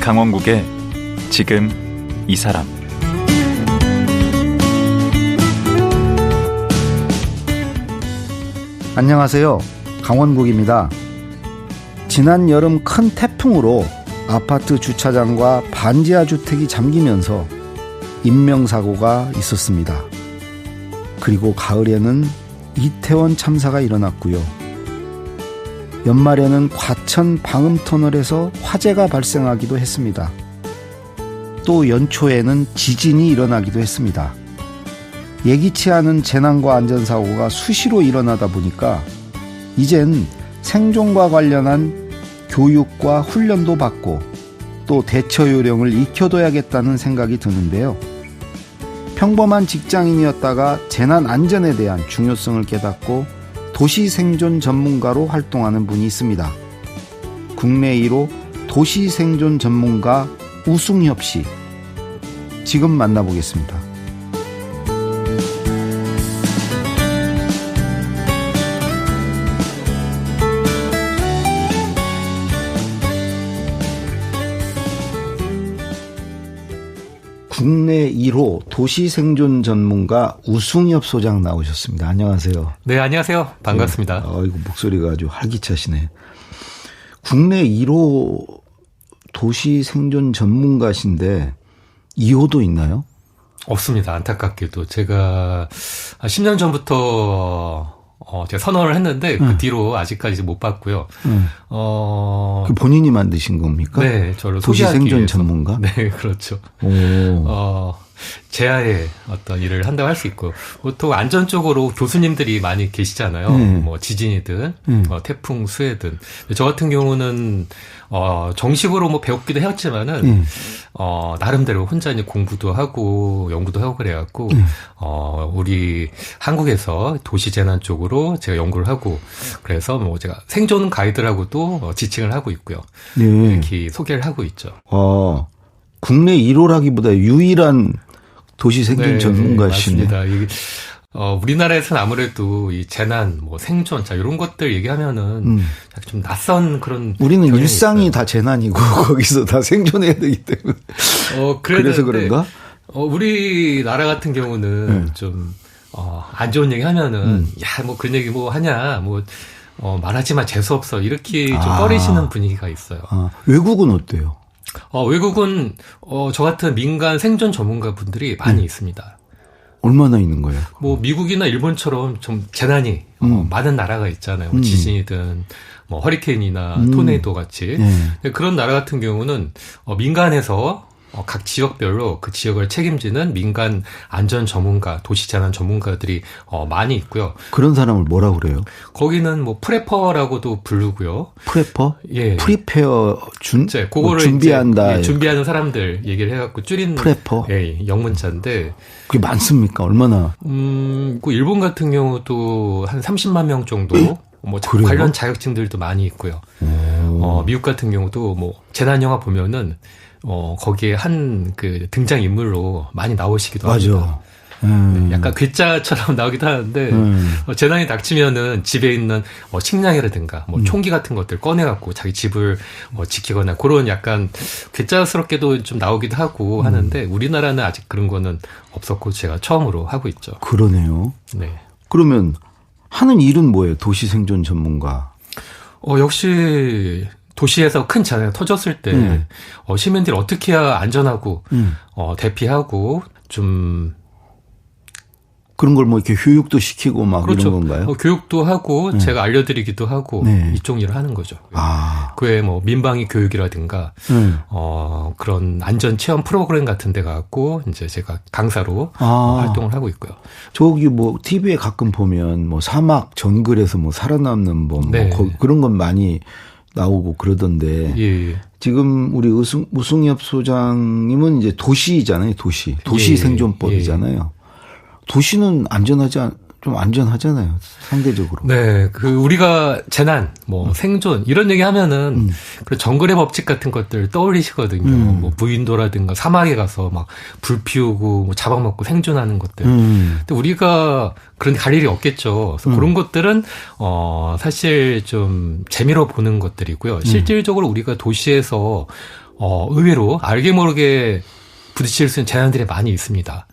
강원국의 지금 이 사람. 안녕하세요. 강원국입니다. 지난 여름 큰 태풍으로 아파트 주차장과 반지하 주택이 잠기면서 인명사고가 있었습니다. 그리고 가을에는 이태원 참사가 일어났고요. 연말에는 과천 방음터널에서 화재가 발생하기도 했습니다. 또 연초에는 지진이 일어나기도 했습니다. 예기치 않은 재난과 안전사고가 수시로 일어나다 보니까 이젠 생존과 관련한 교육과 훈련도 받고 또 대처 요령을 익혀둬야겠다는 생각이 드는데요. 평범한 직장인이었다가 재난 안전에 대한 중요성을 깨닫고 도시 생존 전문가로 활동하는 분이 있습니다. 국내 1호 도시 생존 전문가 우승엽 씨. 지금 만나보겠습니다. 국내 1호 도시 생존 전문가 우승엽 소장 나오셨습니다. 안녕하세요. 네, 안녕하세요. 반갑습니다. 네. 이거 목소리가 아주 활기차시네. 국내 1호 도시 생존 전문가신데 2호도 있나요? 없습니다. 안타깝게도. 제가 10년 전부터 제가 선언을 했는데 그 뒤로 아직까지 못 봤고요. 그 본인이 만드신 겁니까? 네, 저를 도시 생존 위해서. 전문가? 네, 그렇죠. 오. 제야의 어떤 일을 한다고 할 수 있고, 보통 안전 쪽으로 교수님들이 많이 계시잖아요. 뭐 지진이든 태풍 수해든. 저 같은 경우는 정식으로 뭐 배웠기도 했지만은 나름대로 혼자 이제 공부도 하고 연구도 하고 그래갖고 우리 한국에서 도시 재난 쪽으로 제가 연구를 하고, 그래서 뭐 제가 생존 가이드라고도 지칭을 하고 있고요. 네. 이렇게 소개를 하고 있죠. 국내 1호라기보다 유일한 도시 생존 전문가시네. 맞습니다. 이게 우리나라에서는 아무래도 이 재난, 뭐 생존, 이런 것들 얘기하면은 좀 낯선 그런. 우리는 일상이 있어요. 다 재난이고 거기서 다 생존해야 되기 때문에. 그래서 그런가? 우리나라 같은 경우는 좀 안 좋은 얘기 하면은 뭐 그런 얘기 뭐 하냐, 뭐 말하지만 재수 없어, 이렇게 좀 꺼리시는 분위기가 있어요. 외국은 어때요? 외국은 저 같은 민간 생존 전문가 분들이 많이 있습니다. 얼마나 있는 거예요? 뭐 미국이나 일본처럼 좀 재난이 많은 나라가 있잖아요. 뭐 지진이든 뭐 허리케인이나 토네이도 같이. 그런 나라 같은 경우는 민간에서 각 지역별로 그 지역을 책임지는 민간 안전 전문가, 도시 재난 전문가들이 많이 있고요. 그런 사람을 뭐라고 그래요? 거기는 뭐 프레퍼라고도 부르고요. 프레퍼? 예. 프리페어 그거를 준비한다. 이제, 준비하는 사람들 얘기를 해갖고 줄인 프레퍼? 예, 영문자인데. 그게 많습니까? 얼마나? 그 일본 같은 경우도 한 30만 명 정도. 뭐 그래요? 관련 자격증들도 많이 있고요. 미국 같은 경우도 뭐 재난 영화 보면은 거기에 한 그 등장 인물로 많이 나오시기도 합니다. 네, 약간 괴짜처럼 나오기도 하는데 재난이 닥치면은 집에 있는 식량이라든가 뭐 총기 같은 것들 꺼내갖고 자기 집을 지키거나 그런 약간 괴짜스럽게도 좀 나오기도 하고 하는데, 우리나라는 아직 그런 거는 없었고 제가 처음으로 하고 있죠. 그러네요. 네. 그러면 하는 일은 뭐예요? 도시 생존 전문가. 역시 도시에서 큰 재난이 터졌을 때 시민들이 어떻게 해야 안전하고 대피하고 좀 그런 걸 뭐 이렇게 교육도 시키고 막 그렇죠. 이런 건가요? 교육도 하고 제가 알려드리기도 하고 이쪽 일을 하는 거죠. 그에 뭐 민방위 교육이라든가 그런 안전 체험 프로그램 같은 데 가고 이제 제가 강사로 활동을 하고 있고요. 저기 뭐 TV에 가끔 보면 뭐 사막 정글에서 뭐 살아남는 법 뭐 그런 건 많이 나오고 그러던데. 예. 지금 우리 우승엽 소장님은 이제 도시잖아요. 도시 생존법이잖아요. 도시는 좀 안전하잖아요. 상대적으로. 네. 우리가 재난, 뭐 생존, 이런 얘기 하면은 그 정글의 법칙 같은 것들 떠올리시거든요. 뭐 무인도라든가 사막에 가서 막 불 피우고 뭐 잡아먹고 생존하는 것들. 근데 우리가 그런 갈 일이 없겠죠. 그래서 그런 것들은, 사실 좀 재미로 보는 것들이고요. 실질적으로 우리가 도시에서 의외로 알게 모르게 부딪힐 수 있는 재난들이 많이 있습니다.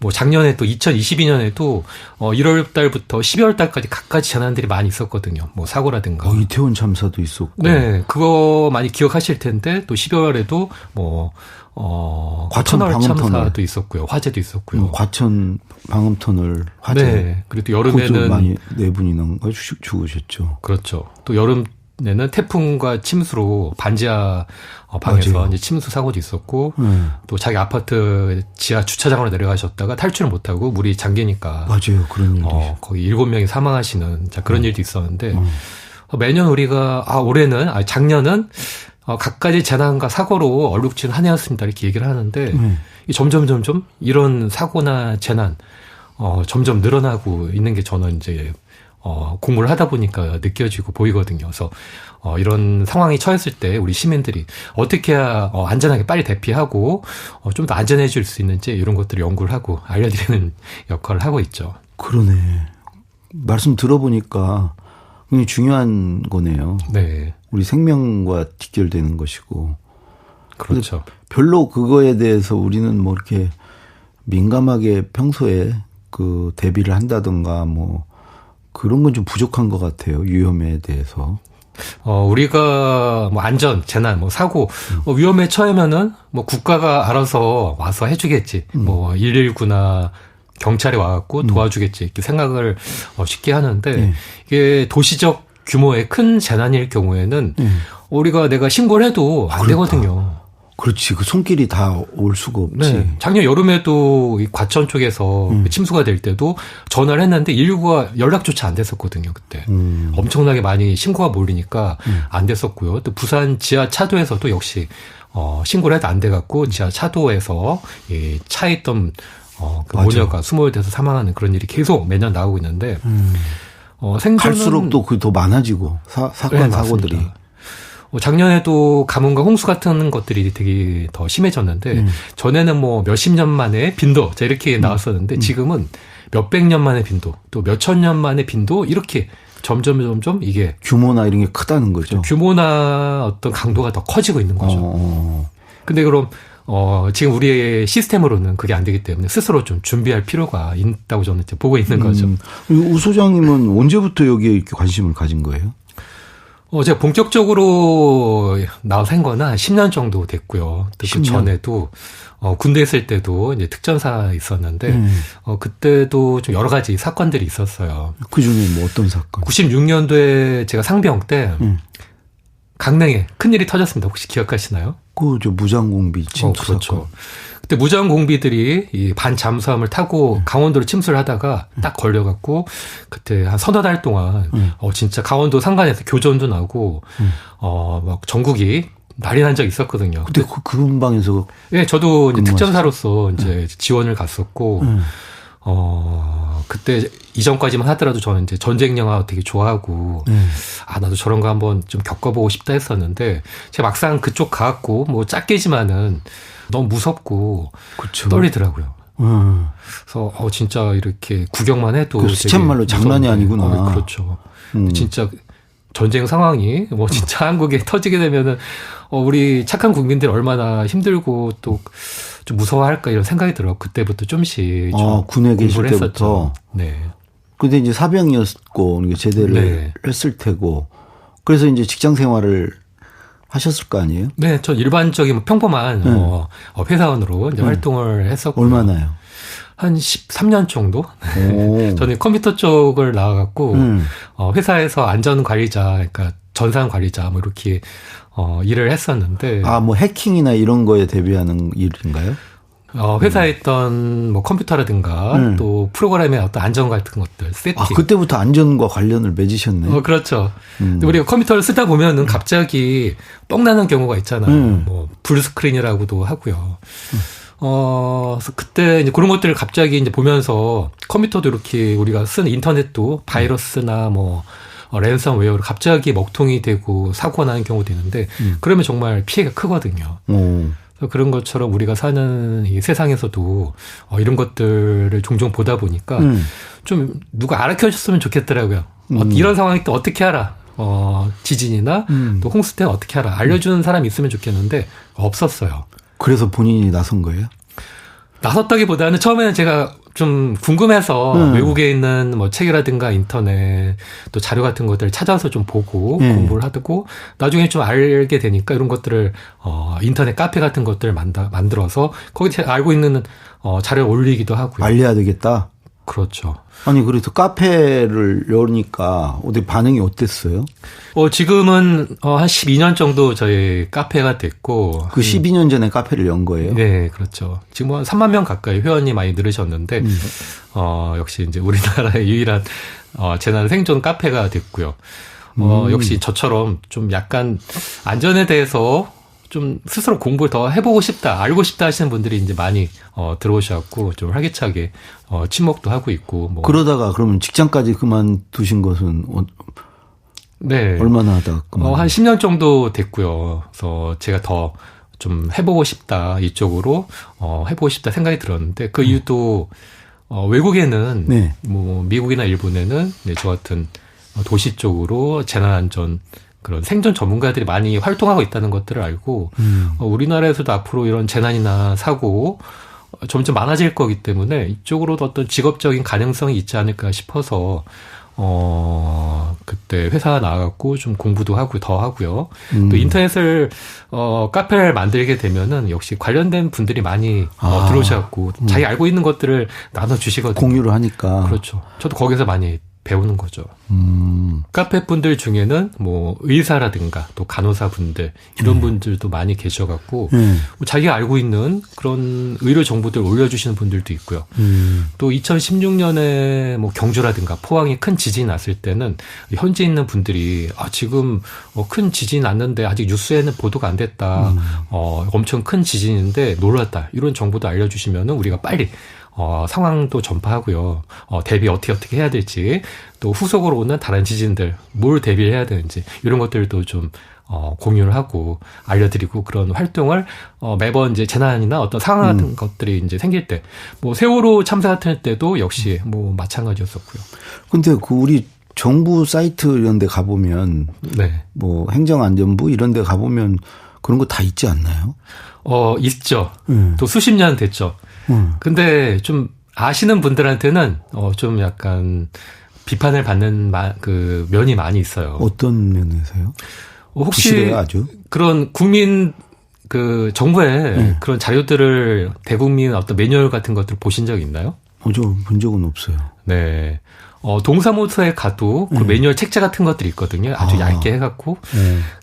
뭐 작년에 또 2022년에도 1월 달부터 12월 달까지 각가지 재난들이 많이 있었거든요. 뭐 사고라든가. 이태원 참사도 있었고. 네, 그거 많이 기억하실 텐데 또 12월에도 뭐 과천 터널 방음터널 참사도 있었고요, 화재도 있었고요. 과천 방음터널 화재. 네, 그리고 또 여름에는 많이 4분이나 죽으셨죠. 그렇죠. 또 여름에는 태풍과 침수로 반지하 방에서 맞아요. 이제 침수 사고도 있었고, 또 자기 아파트 지하 주차장으로 내려가셨다가 탈출을 못하고 물이 잠기니까. 맞아요, 그런 일이. 거의 7명이 사망하시는 그런 일도 있었는데, 매년 우리가 올해는 작년은 각가지 재난과 사고로 얼룩진 한 해였습니다 이렇게 얘기를 하는데 점점 이런 사고나 재난 점점 늘어나고 있는 게 저는 이제 공부를 하다 보니까 느껴지고 보이거든요. 그래서 이런 상황이 처했을 때 우리 시민들이 어떻게 해야 안전하게 빨리 대피하고 좀 더 안전해질 수 있는지 이런 것들을 연구를 하고 알려드리는 역할을 하고 있죠. 그러네. 말씀 들어보니까 굉장히 중요한 거네요. 네. 우리 생명과 직결되는 것이고. 그렇죠. 별로 그거에 대해서 우리는 뭐 이렇게 민감하게 평소에 그 대비를 한다든가 뭐 그런 건 좀 부족한 것 같아요. 위험에 대해서. 우리가 뭐 안전, 재난, 뭐 사고, 위험에 처하면은 뭐 국가가 알아서 와서 해주겠지. 뭐 119나 경찰이 와갖고 도와주겠지. 이렇게 생각을 쉽게 하는데 이게 도시적 규모의 큰 재난일 경우에는 우리가 내가 신고를 해도 안 되거든요. 그렇지. 그 손길이 다 올 수가 없지. 네. 작년 여름에도 이 과천 쪽에서 침수가 될 때도 전화를 했는데 119가 연락조차 안 됐었거든요. 그때. 엄청나게 많이 신고가 몰리니까 안 됐었고요. 또 부산 지하차도에서도 역시 신고를 해도 안 돼갖고 지하차도에서 이 차에 있던 그 모녀가 수모돼서 사망하는 그런 일이 계속 매년 나오고 있는데 생존은 갈수록 또 그 더 많아지고 사건 사고들이. 작년에도 가뭄과 홍수 같은 것들이 되게 더 심해졌는데 전에는 뭐 몇십 년 만에 빈도 이렇게 나왔었는데 지금은 몇백 년 만에 빈도 또 몇천 년 만에 빈도 이렇게 점점 이게 규모나 이런 게 크다는 거죠. 규모나 어떤 강도가 더 커지고 있는 거죠. 근데 그럼 지금 우리의 시스템으로는 그게 안 되기 때문에 스스로 좀 준비할 필요가 있다고 저는 이제 보고 있는 거죠. 우 소장님은 언제부터 여기에 이렇게 관심을 가진 거예요? 제가 본격적으로 나와서 한 거는 한 10년 정도 됐고요. 그 전에도 군대 있을 때도 이제 특전사 있었는데 그때도 좀 여러 가지 사건들이 있었어요. 그중에 뭐 어떤 사건? 96년도에 제가 상병 때 강릉에 큰일이 터졌습니다. 혹시 기억하시나요? 저 무장공비 침수 그렇죠. 사건. 그때 무장공비들이 이 반잠수함을 타고 강원도로 침수를 하다가 딱 걸려갖고 그때 한 서너 달 동안 진짜 강원도 상간에서 교전도 나고 막 전국이 난리 난 적이 있었거든요. 그때 그 근방에서 네, 저도 이제 특전사로서 이제 지원을 갔었고 그때 이전까지만 하더라도 저는 이제 전쟁 영화 되게 좋아하고 나도 저런 거 한번 좀 겪어보고 싶다 했었는데 제가 막상 그쪽 가갖고 뭐 작게지만은 너무 무섭고 그쵸. 떨리더라고요. 그래서 진짜 이렇게 구경만 해도 그 시쳇말로 장난이 아니구나. 그렇죠. 진짜 전쟁 상황이 뭐 진짜 한국에 터지게 되면은 우리 착한 국민들 얼마나 힘들고 또 좀 무서워할까 이런 생각이 들어요. 그때부터 좀씩 좀 군에 계실 공부를 때부터. 했었죠. 네. 근데 이제 사병이었고 제대를 했을 테고 그래서 이제 직장 생활을 하셨을 거 아니에요? 네, 전 일반적인 평범한 회사원으로 이제 활동을 했었고 얼마나요? 한 13년 정도? 저는 컴퓨터 쪽을 나와갖고 회사에서 안전관리자, 그러니까 전산관리자 뭐 이렇게 일을 했었는데 뭐 해킹이나 이런 거에 대비하는 일인가요? 회사에 있던 뭐 컴퓨터라든가 또 프로그램의 어떤 안전 같은 것들 세팅. 그때부터 안전과 관련을 맺으셨네. 그렇죠. 근데 우리가 컴퓨터를 쓰다 보면은 갑자기 뻥 나는 경우가 있잖아요. 뭐 풀스크린이라고도 하고요. 그래서 그때 이제 그런 것들을 갑자기 이제 보면서 컴퓨터도 이렇게 우리가 쓰는 인터넷도 바이러스나 뭐 랜섬웨어로 갑자기 먹통이 되고 사고가 나는 경우도 있는데 그러면 정말 피해가 크거든요. 그래서 그런 것처럼 우리가 사는 이 세상에서도 이런 것들을 종종 보다 보니까 좀 누가 알려줬으면 좋겠더라고요. 이런 상황이 또 어떻게 알아? 지진이나 또 홍수 때 어떻게 하라 알려주는 사람이 있으면 좋겠는데 없었어요. 그래서 본인이 나선 거예요? 나섰다기보다는 처음에는 제가 좀 궁금해서 외국에 있는 뭐 책이라든가 인터넷 또 자료 같은 것들을 찾아서 좀 보고 공부를 하고 나중에 좀 알게 되니까 이런 것들을 인터넷 카페 같은 것들을 만들어서 거기 알고 있는 자료를 올리기도 하고요. 알려야 되겠다. 그렇죠. 아니 그래서 카페를 여니까 어디 반응이 어땠어요? 지금은 한 12년 정도 저희 카페가 됐고 그 12년 전에 카페를 연 거예요? 네, 그렇죠. 지금 한 3만 명 가까이 회원이 많이 늘으셨는데 역시 이제 우리나라의 유일한 재난 생존 카페가 됐고요. 역시 저처럼 좀 약간 안전에 대해서 좀 스스로 공부를 더 해보고 싶다, 알고 싶다 하시는 분들이 이제 많이 들어오셔갖고 좀 활기차게 친목도 하고 있고. 뭐. 그러다가 그러면 직장까지 그만두신 것은 네. 얼마나 하다가 한 10년 정도 됐고요. 그래서 제가 더 좀 해보고 싶다, 이쪽으로 해보고 싶다 생각이 들었는데 그 이유도 외국에는 네. 뭐 미국이나 일본에는 네, 저 같은 도시 쪽으로 재난안전 그런 생존 전문가들이 많이 활동하고 있다는 것들을 알고 우리나라에서도 앞으로 이런 재난이나 사고 점점 많아질 거기 때문에 이쪽으로도 어떤 직업적인 가능성이 있지 않을까 싶어서 그때 회사 나와갖고 좀 공부도 하고 더 하고요. 또 인터넷을 카페를 만들게 되면은 역시 관련된 분들이 많이 들어오셔갖고 자기 알고 있는 것들을 나눠주시거든요. 공유를 하니까. 그렇죠. 저도 거기서 많이 배우는 거죠. 카페 분들 중에는 뭐 의사라든가 또 간호사 분들 이런 분들도 많이 계셔갖고 뭐 자기가 알고 있는 그런 의료 정보들 올려주시는 분들도 있고요. 또 2016년에 뭐 경주라든가 포항에 큰 지진이 났을 때는 현지에 있는 분들이 지금 큰 지진이 났는데 아직 뉴스에는 보도가 안 됐다. 엄청 큰 지진인데 놀랐다. 이런 정보도 알려주시면은 우리가 빨리 상황도 전파하고요. 대비 어떻게 해야 될지, 또 후속으로 오는 다른 지진들, 뭘 대비를 해야 되는지, 이런 것들도 좀, 공유를 하고, 알려드리고, 그런 활동을, 매번 이제 재난이나 어떤 상황 같은 것들이 이제 생길 때, 뭐, 세월호 참사 같은 때도 역시 뭐, 마찬가지였었고요. 근데 우리 정부 사이트 이런 데 가보면, 네. 뭐, 행정안전부 이런 데 가보면 그런 거 다 있지 않나요? 있죠. 또 수십 년 됐죠. 근데 좀 아시는 분들한테는 좀 약간 비판을 받는 그 면이 많이 있어요. 어떤 면에서요? 혹시 부실해요, 아주? 그런 국민 그 정부의 그런 자료들을 대국민 어떤 매뉴얼 같은 것들 보신 적 있나요? 저 본 적은 없어요. 네. 동사무소에 가도 그 매뉴얼 책자 같은 것들이 있거든요. 아주 얇게 해갖고.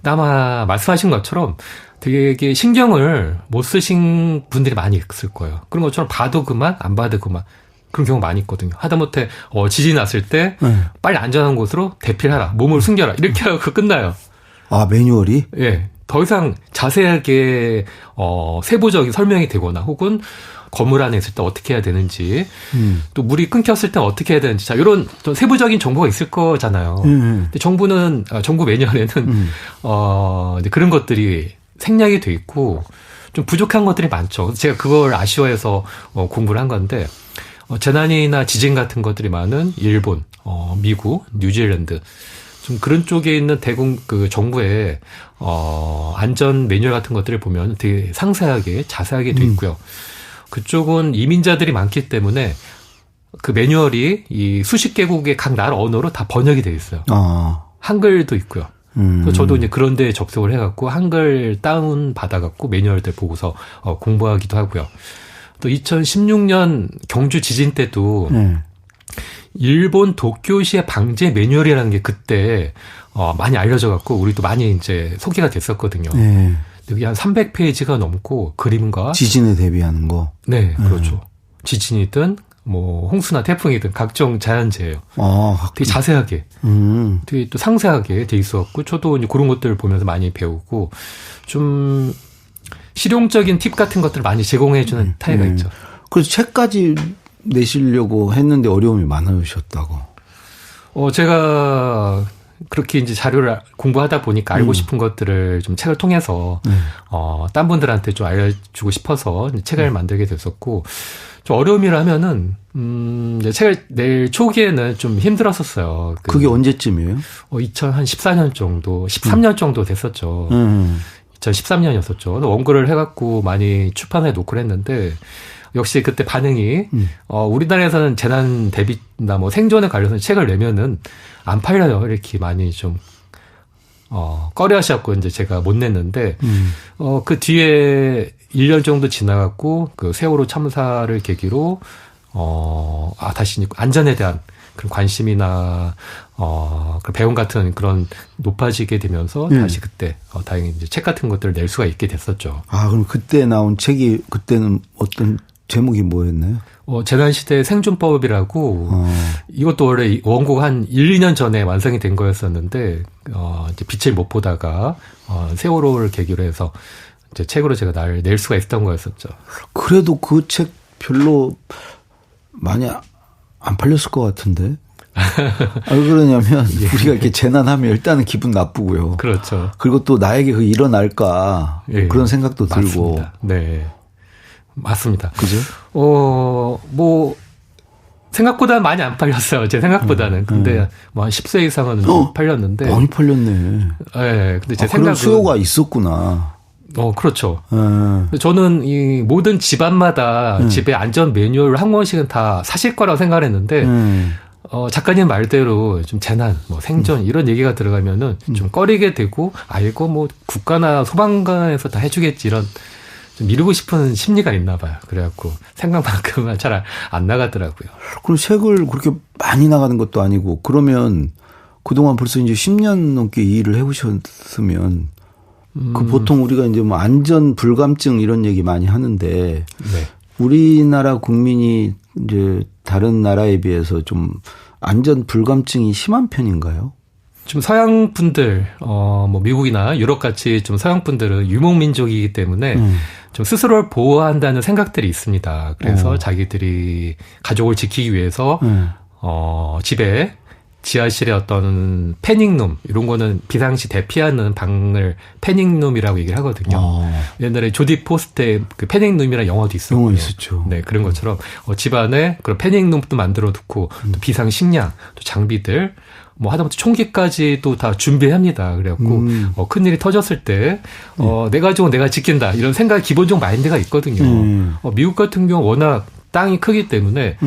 아마 말씀하신 것처럼 되게 신경을 못 쓰신 분들이 많이 있을 거예요. 그런 것처럼 봐도 그만, 안 봐도 그만. 그런 경우 많이 있거든요. 하다못해 지진이 났을 때 빨리 안전한 곳으로 대피하라, 몸을 숨겨라 이렇게 하고 끝나요. 매뉴얼이? 예. 더 이상 자세하게 세부적인 설명이 되거나 혹은 건물 안에 있을 때 어떻게 해야 되는지 또 물이 끊겼을 때 어떻게 해야 되는지 이런 세부적인 정보가 있을 거잖아요. 근데 정부 매뉴얼에는 이제 그런 것들이 생략이 돼 있고 좀 부족한 것들이 많죠. 제가 그걸 아쉬워해서 공부를 한 건데 재난이나 지진 같은 것들이 많은 일본, 미국, 뉴질랜드 좀 그런 쪽에 있는 그 정부의 안전 매뉴얼 같은 것들을 보면 되게 상세하게 자세하게 돼 있고요. 그쪽은 이민자들이 많기 때문에 그 매뉴얼이 이 수십 개국의 각 나라 언어로 다 번역이 돼 있어요. 한글도 있고요. 그래서 저도 이제 그런 데 접속을 해갖고 한글 다운 받아갖고 매뉴얼들 보고서 공부하기도 하고요. 또 2016년 경주 지진 때도 일본 도쿄시의 방제 매뉴얼이라는 게 그때 많이 알려져갖고 우리도 많이 이제 소개가 됐었거든요. 여기 한 300페이지가 넘고 그림과 지진에 대비하는 거. 네, 그렇죠. 지진이든 뭐 홍수나 태풍이든 각종 자연재해요. 되게 자세하게, 되게 또 상세하게 돼 있었고 저도 이제 그런 것들을 보면서 많이 배우고 좀 실용적인 팁 같은 것들을 많이 제공해주는 타입가 있죠. 그래서 책까지 내시려고 했는데 어려움이 많으셨다고. 제가 그렇게 이제 자료를 공부하다 보니까 알고 싶은 것들을 좀 책을 통해서 딴 분들한테 좀 알려주고 싶어서 책을 만들게 됐었고, 좀 어려움이라면은 이제 책을 낼 초기에는 좀 힘들었었어요. 그게 언제쯤이에요? 2014년 정도, 13년 정도 됐었죠. 2013년이었었죠. 원고를 해갖고 많이 출판해 놓고 했는데, 역시 그때 반응이 우리나라에서는 재난 대비나 뭐 생존에 관련해서 책을 내면은 안 팔려요. 이렇게 많이 좀 꺼려하셨고 이제 제가 못 냈는데 그 뒤에 1년 정도 지나갔고 그 세월호 참사를 계기로 다시 안전에 대한 그런 관심이나 그 배움 같은 그런 높아지게 되면서 다시 그때 다행히 이제 책 같은 것들을 낼 수가 있게 됐었죠. 아, 그럼 그때 나온 책이 그때는 어떤 제목이 뭐였나요? 재난시대 생존법이라고 이것도 원래 원고가 한 1, 2년 전에 완성이 된 거였었는데 이제 빛을 못 보다가 세월호를 계기로 해서 이제 책으로 제가 낼 수가 있었던 거였었죠. 그래도 그 책 별로 많이 안 팔렸을 것 같은데. 왜 그러냐면 우리가 이렇게 재난하면 일단은 기분 나쁘고요. 그렇죠. 그리고 또 나에게 그 일어날까 그런 생각도 들고. 맞습니다. 네. 맞습니다. 그죠? 뭐, 생각보다 많이 안 팔렸어요. 제 생각보다는. 근데 뭐 한 10세 이상은 팔렸는데. 많이 팔렸네. 네. 근데 제 그런 수요가 있었구나. 그렇죠. 저는 이 모든 집안마다 집에 안전 매뉴얼을 한 권씩은 다 사실 거라고 생각을 했는데, 작가님 말대로 좀 재난, 뭐 생존 이런 얘기가 들어가면은 좀 꺼리게 되고, 이거 뭐 국가나 소방관에서 다 해주겠지 이런 좀 미루고 싶은 심리가 있나 봐요. 그래갖고 생각만큼은 잘 안 나가더라고요. 그럼 책을 그렇게 많이 나가는 것도 아니고 그러면 그동안 벌써 이제 10년 넘게 이 일을 해오셨으면 그 보통 우리가 이제 뭐 안전 불감증 이런 얘기 많이 하는데 네. 우리나라 국민이 이제 다른 나라에 비해서 좀 안전 불감증이 심한 편인가요? 좀 서양 분들, 뭐 미국이나 유럽 같이 좀 서양 분들은 유목민족이기 때문에 좀 스스로를 보호한다는 생각들이 있습니다. 그래서 자기들이 가족을 지키기 위해서 집에 지하실에 어떤 패닉룸 이런 거는 비상시 대피하는 방을 패닉룸이라고 얘기를 하거든요. 옛날에 조디 포스트의 그 패닉룸이라는 영화도 있었고요. 영화 있었죠. 네, 그런 것처럼 집안에 그런 패닉룸도 만들어 두고 또 비상 식량, 또 장비들 뭐 하다못해 총기까지도 다 준비합니다. 그래갖고 큰일이 터졌을 때 내 가족은 내가 지킨다 이런 생각 기본적 마인드가 있거든요. 미국 같은 경우 워낙 땅이 크기 때문에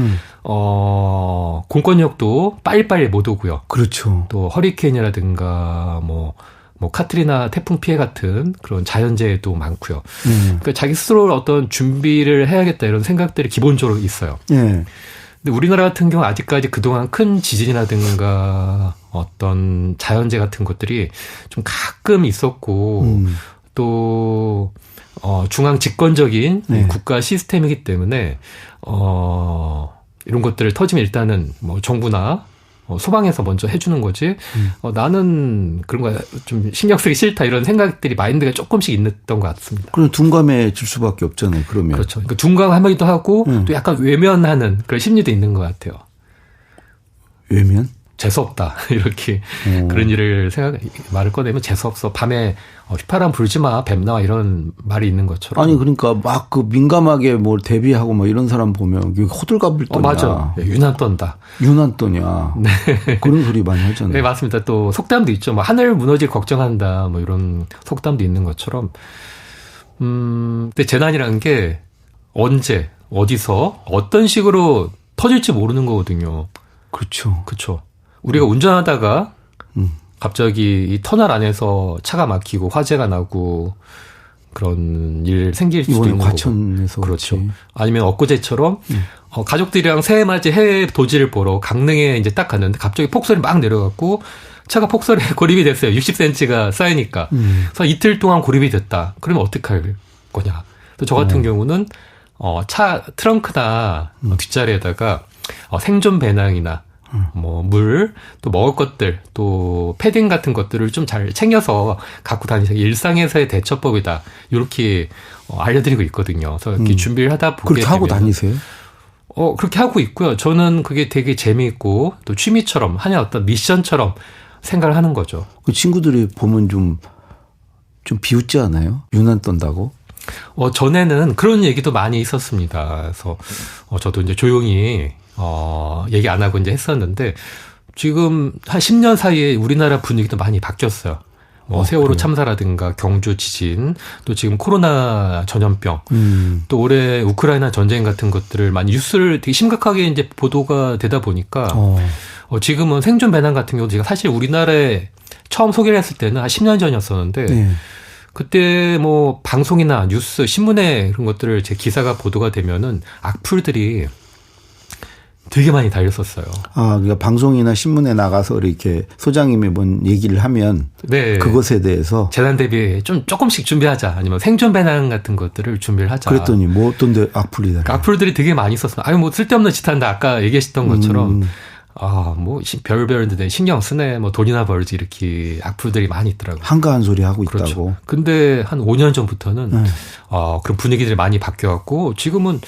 공권력도 빨리빨리 못 오고요. 그렇죠. 또 허리케인이라든가 뭐 카트리나 태풍 피해 같은 그런 자연재해도 많고요. 그러니까 자기 스스로 어떤 준비를 해야겠다 이런 생각들이 기본적으로 있어요. 근데 우리나라 같은 경우 아직까지 그동안 큰 지진이라든가 어떤 자연재해 같은 것들이 좀 가끔 있었고 또 중앙 집권적인 국가 시스템이기 때문에 이런 것들을 터지면 일단은 뭐 정부나 소방에서 먼저 해주는 거지. 나는 그런 거 좀 신경 쓰기 싫다 이런 생각들이 마인드가 조금씩 있었던 것 같습니다. 그럼 둔감해질 수밖에 없잖아요. 그러면 그렇죠. 그러니까 둔감하기도 하고 또 약간 외면하는 그런 심리도 있는 것 같아요. 외면? 재수없다 이렇게 그런 일을 말을 꺼내면 재수없어 밤에 휘파람 불지 마 뱀 나와 이런 말이 있는 것처럼 아니 그러니까 막 그 민감하게 뭘 대비하고 뭐 이런 사람 보면 호들갑을 떠냐 맞아 유난 떤다 유난 떠냐 네. 그런 소리 많이 하잖아요. 네 맞습니다. 또 속담도 있죠. 뭐 하늘 무너질 걱정한다 뭐 이런 속담도 있는 것처럼 근데 재난이라는 게 언제 어디서 어떤 식으로 터질지 모르는 거거든요. 그렇죠. 우리가 운전하다가 갑자기 이 터널 안에서 차가 막히고 화재가 나고 그런 일 생길 수도 있는 과천에서 거고. 그렇죠. 아니면 엊그제처럼 가족들이랑 새해 맞이 해외 도지를 보러 강릉에 이제 딱 갔는데 갑자기 폭설이 막 내려갔고 차가 폭설에 고립이 됐어요. 60cm가 쌓이니까. 그래서 이틀 동안 고립이 됐다. 그러면 어떡할 거냐. 또 저 같은 경우는 차 트렁크나 뒷자리에다가 생존 배낭이나 뭐 물, 또 먹을 것들, 또 패딩 같은 것들을 좀 잘 챙겨서 갖고 다니세요. 일상에서의 대처법이다. 이렇게 알려드리고 있거든요. 그래서 이렇게 준비를 하다 보게 그렇게 하고 다니세요? 그렇게 하고 있고요. 저는 그게 되게 재미있고 또 취미처럼 하냐 어떤 미션처럼 생각을 하는 거죠. 그 친구들이 보면 좀 비웃지 않아요? 유난 떤다고? 전에는 그런 얘기도 많이 있었습니다. 그래서 저도 이제 조용히 얘기 안 하고 이제 했었는데 지금 한 10년 사이에 우리나라 분위기도 많이 바뀌었어요. 세월호 그래요? 참사라든가 경주 지진, 또 지금 코로나 전염병, 또 올해 우크라이나 전쟁 같은 것들을 많이 뉴스를 되게 심각하게 이제 보도가 되다 보니까 지금은 생존 배낭 같은 경우도 제가 사실 우리나라에 처음 소개를 했을 때는 한 10년 전이었었는데 네. 그때 뭐 방송이나 뉴스, 신문에 그런 것들을 제 기사가 보도가 되면은 악플들이 되게 많이 달렸었어요. 그러니까 방송이나 신문에 나가서 이렇게 소장님이 뭔 얘기를 하면 네. 그것에 대해서 재난 대비에 조금씩 준비하자, 아니면 생존 배낭 같은 것들을 준비를 하자. 그랬더니 뭐 어떤데 악플이 달려. 악플들이 되게 많이 있었어요. 뭐 쓸데없는 짓 한다. 아까 얘기하셨던 것처럼 뭐 별별인데 신경 쓰네. 뭐 돈이나 벌지, 이렇게 악플들이 많이 있더라고요. 한가한 소리 하고 그렇죠. 있다고. 근데 한 5년 전부터는 그런 분위기들이 많이 바뀌어갖고 지금은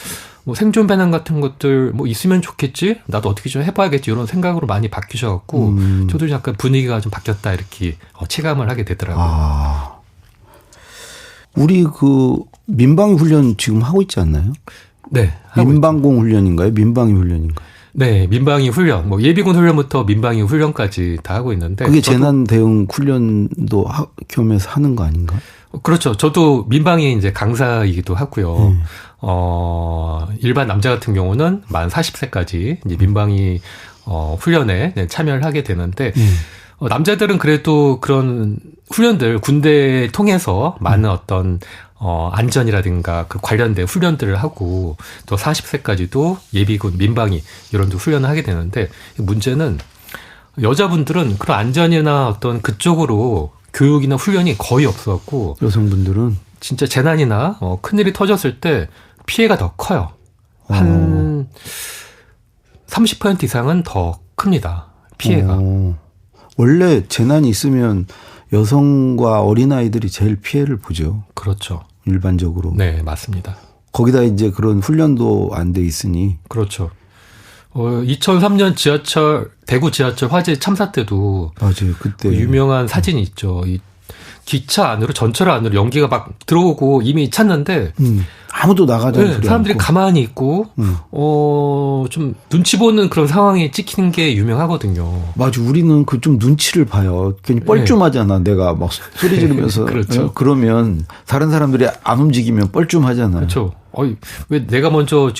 뭐 생존 배낭 같은 것들 뭐 있으면 좋겠지, 나도 어떻게 좀 해봐야겠지, 이런 생각으로 많이 바뀌셔갖고 저도 약간 분위기가 좀 바뀌었다, 이렇게 체감을 하게 되더라고요. 우리 그 민방위 훈련 지금 하고 있지 않나요? 네. 민방공 훈련인가요? 민방위 훈련인가요? 네, 민방위 훈련, 뭐 예비군 훈련부터 민방위 훈련까지 다 하고 있는데. 그게 재난 대응 훈련도 겸해서 하는 거 아닌가? 그렇죠. 저도 민방위 이제 강사이기도 하고요. 일반 남자 같은 경우는 만 40세까지 이제 민방위 훈련에 참여를 하게 되는데, 남자들은 그래도 그런 훈련들, 군대 통해서 많은 어떤 안전이라든가 그 관련된 훈련들을 하고, 또 40세까지도 예비군, 민방위 이런 훈련을 하게 되는데, 문제는 여자분들은 그런 안전이나 어떤 그쪽으로 교육이나 훈련이 거의 없었고, 여성분들은 진짜 재난이나 큰일이 터졌을 때 피해가 더 커요. 한 30% 이상은 더 큽니다. 피해가. 원래 재난이 있으면 여성과 어린아이들이 제일 피해를 보죠. 그렇죠. 일반적으로. 네, 맞습니다. 거기다 이제 그런 훈련도 안 돼 있으니. 그렇죠. 2003년 대구 지하철 화재 참사 때도 맞아요. 그때 유명한 사진이 있죠. 이 기차 안으로, 전철 안으로 연기가 막 들어오고 이미 찼는데 아무도 나가자는 소리 사람들이 않고. 가만히 있고 좀 눈치 보는 그런 상황에 찍히는 게 유명하거든요. 맞아. 우리는 그 좀 눈치를 봐요. 괜히 뻘쭘하잖아. 내가 막 소리 지르면서. 그렇죠. 그러면 다른 사람들이 안 움직이면 뻘쭘하잖아요. 그렇죠. 왜 내가 먼저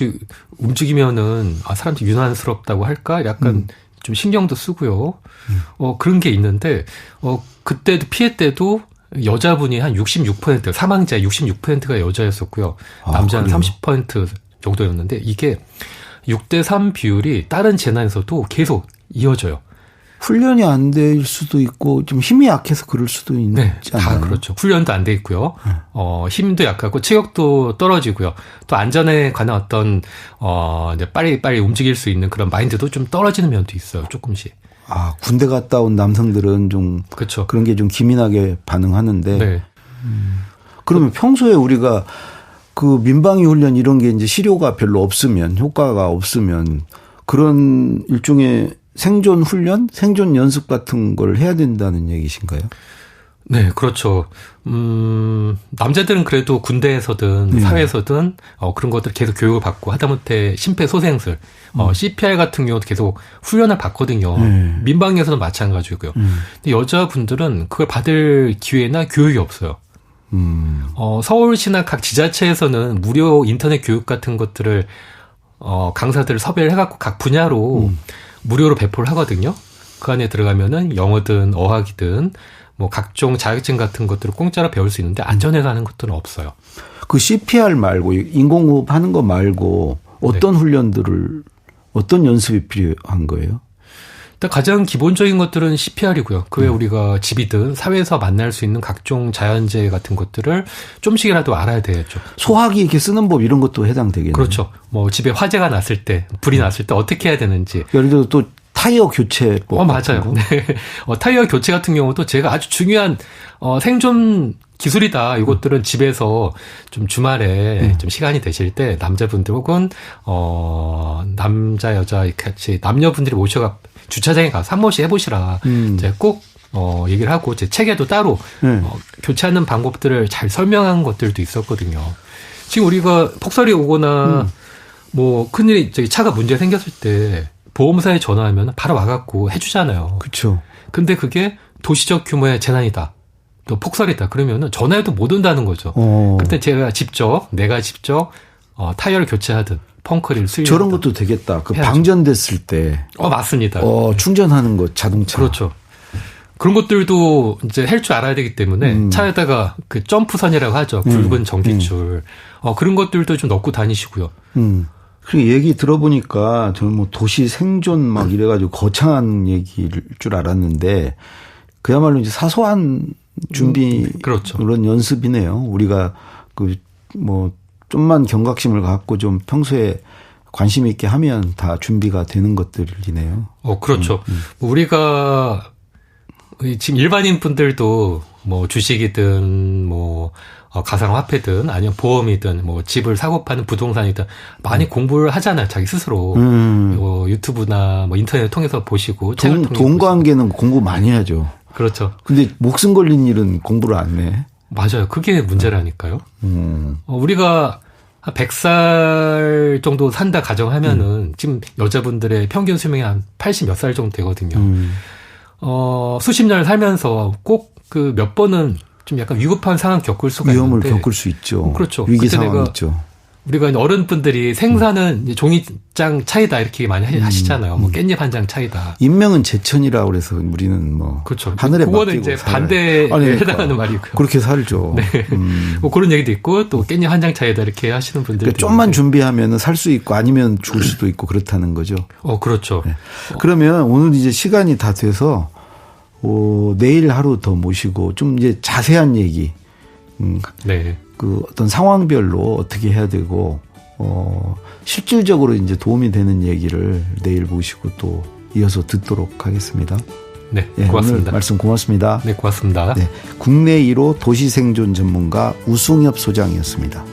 움직이면은 사람들이 유난스럽다고 할까? 약간 좀 신경도 쓰고요. 그런 게 있는데 그때도 피해 때도 여자분이 한 66%, 사망자 66%가 여자였었고요. 남자는 그래요? 30% 정도였는데, 이게 6대3 비율이 다른 재난에서도 계속 이어져요. 훈련이 안 될 수도 있고 좀 힘이 약해서 그럴 수도 있지 네, 않나요? 다 그렇죠. 훈련도 안 돼 있고요. 힘도 약하고 체력도 떨어지고요. 또 안전에 관한 어떤 이제 빨리 움직일 수 있는 그런 마인드도 좀 떨어지는 면도 있어요. 조금씩. 군대 갔다 온 남성들은 좀 그렇죠. 그런 게 좀 기민하게 반응하는데. 네. 그러면 평소에 우리가 그 민방위 훈련 이런 게 이제 실효가 별로 없으면, 효과가 없으면 그런 일종의 생존 훈련, 생존 연습 같은 걸 해야 된다는 얘기신가요? 네, 그렇죠. 남자들은 그래도 군대에서든 사회에서든 그런 것들 계속 교육을 받고, 하다못해 심폐소생술, CPR 같은 경우도 계속 훈련을 받거든요. 민방위에서는 마찬가지고요. 근데 여자분들은 그걸 받을 기회나 교육이 없어요. 서울시나 각 지자체에서는 무료 인터넷 교육 같은 것들을 강사들을 섭외를 해갖고 각 분야로 무료로 배포를 하거든요. 그 안에 들어가면은 영어든 어학이든 뭐 각종 자격증 같은 것들을 공짜로 배울 수 있는데, 안전에 관한 것들은 없어요. 그 CPR 말고 인공호흡 하는 거 말고 어떤 훈련들을, 어떤 연습이 필요한 거예요? 일단 가장 기본적인 것들은 CPR이고요. 그 외에 우리가 집이든 사회에서 만날 수 있는 각종 자연재해 같은 것들을 좀씩이라도 알아야 되겠죠. 소화기 이렇게 쓰는 법 이런 것도 해당되겠네요. 그렇죠. 뭐 집에 화재가 났을 때, 불이 났을 때 어떻게 해야 되는지. 예를 들어 또 타이어 교체법. 맞아요. 네. 타이어 교체 같은 경우도 제가 아주 중요한 생존 기술이다. 이것들은 집에서 좀 주말에 좀 시간이 되실 때 남자분들 혹은 남자 여자 같이 남녀분들이 모셔가 주차장에 가서 한 번씩 해보시라. 이제 꼭 얘기를 하고 제 책에도 따로 교체하는 방법들을 잘 설명한 것들도 있었거든요. 지금 우리가 폭설이 오거나 뭐 큰일이 저기 차가 문제 생겼을 때 보험사에 전화하면 바로 와갖고 해주잖아요. 그렇죠. 근데 그게 도시적 규모의 재난이다. 또 폭설이다. 그러면은 전화해도 못 온다는 거죠. 그때 내가 직접 타이어를 교체하든 펑크를 수리하든 저런 것도 되겠다. 그 해야죠. 방전됐을 때. 맞습니다. 충전하는 거 자동차. 그렇죠. 그런 것들도 이제 할 줄 알아야 되기 때문에 차에다가 그 점프선이라고 하죠. 굵은 전기줄. 그런 것들도 좀 넣고 다니시고요. 그 얘기 들어보니까 저는 뭐 도시 생존 막 이래가지고 거창한 얘기일 줄 알았는데 그야말로 이제 사소한 준비 그렇죠. 그런 연습이네요. 우리가 그 뭐 좀만 경각심을 갖고 좀 평소에 관심 있게 하면 다 준비가 되는 것들이네요. 그렇죠. 우리가 지금 일반인 분들도 뭐 주식이든 뭐 가상화폐든 아니면 보험이든 뭐 집을 사고 파는 부동산이든 많이 공부를 하잖아요. 자기 스스로. 유튜브나 뭐 인터넷 통해서 보시고 책을 통해서 돈 관계는 공부 많이 하죠. 그렇죠. 근데 목숨 걸린 일은 공부를 안 해. 맞아요. 그게 문제라니까요. 우리가 한 100살 정도 산다 가정하면은 지금 여자분들의 평균 수명이 한 80 몇 살 정도 되거든요. 수십 년을 살면서 꼭 그 몇 번은 좀 약간 위급한 상황 겪을 수가 위험을 있는데. 겪을 수 있죠. 그렇죠. 위기 상황 있죠. 우리가 어른분들이 생사는 종이장 차이다 이렇게 많이 하시잖아요. 뭐 깻잎 한 장 차이다. 인명은 제천이라고 그래서 우리는 뭐 그렇죠. 하늘에 그거는 맡기고 이제 반대에 해당하는 말이고요. 그렇게 살죠. 네. 뭐 그런 얘기도 있고 또 깻잎 한 장 차이다 이렇게 하시는 분들도 그러니까 좀만 준비하면은 살 수 있고 아니면 죽을 수도 있고 그렇다는 거죠. 그렇죠. 네. 그러면 오늘 이제 시간이 다 돼서 내일 하루 더 모시고 좀 이제 자세한 얘기. 네. 그 어떤 상황별로 어떻게 해야 되고 실질적으로 이제 도움이 되는 얘기를 내일 모시고 또 이어서 듣도록 하겠습니다. 네, 고맙습니다. 오늘 말씀 고맙습니다. 네, 고맙습니다. 네, 국내 1호 도시생존 전문가 우승엽 소장이었습니다.